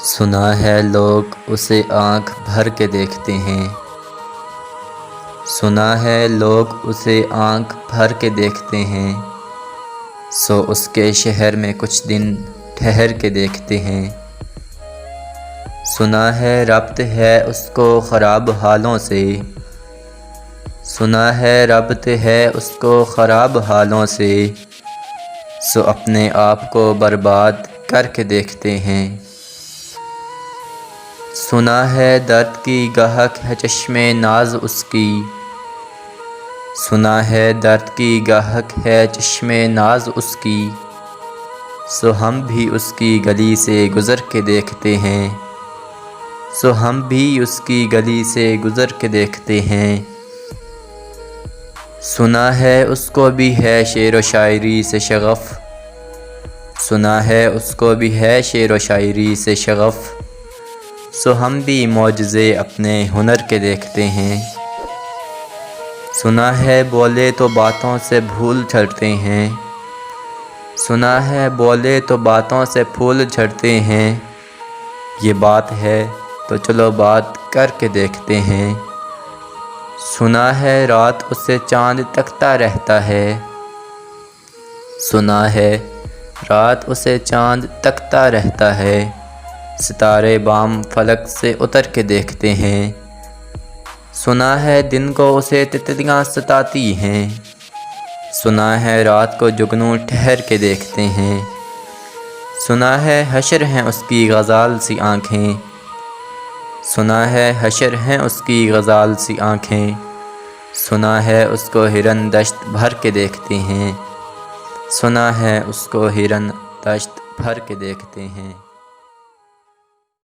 سنا ہے لوگ اسے آنکھ بھر کے دیکھتے ہیں، سنا ہے لوگ اسے آنکھ بھر کے دیکھتے ہیں، سو اس کے شہر میں کچھ دن ٹھہر کے دیکھتے ہیں۔ سنا ہے ربط ہے اس کو خراب حالوں سے، سنا ہے ربط ہے اس کو خراب حالوں سے، سو اپنے آپ کو برباد کر کے دیکھتے ہیں۔ سنا ہے درد کی گاہک ہے چشم ناز اس کی، سنا ہے درد کی گاہک ہے چشم ناز اس کی، سو ہم بھی اس کی گلی سے گزر کے دیکھتے ہیں، سو ہم بھی اس کی گلی سے گزر کے دیکھتے ہیں۔ سنا ہے اس کو بھی ہے شعر و شاعری سے شغف، سنا ہے اس کو بھی ہے شعر و شاعری سے شغف، سو ہم بھی معجزے اپنے ہنر کے دیکھتے ہیں۔ سنا ہے بولے تو باتوں سے پھول جھڑتے ہیں، سنا ہے بولے تو باتوں سے پھول جھڑتے ہیں، یہ بات ہے تو چلو بات کر کے دیکھتے ہیں۔ سنا ہے رات اسے چاند تکتا رہتا ہے، سنا ہے رات اسے چاند تکتا رہتا ہے، ستارے بام فلک سے اتر کے دیکھتے ہیں۔ سنا ہے دن کو اسے تتلیاں ستاتی ہیں، سنا ہے رات کو جگنو ٹھہر کے دیکھتے ہیں۔ سنا ہے حشر ہیں اس کی غزال سی آنکھیں، سنا ہے حشر ہیں اس کی غزال سی آنکھیں، سنا ہے اس کو ہرن دشت بھر کے دیکھتے ہیں، سنا ہے اس کو ہرن دشت بھر کے دیکھتے ہیں۔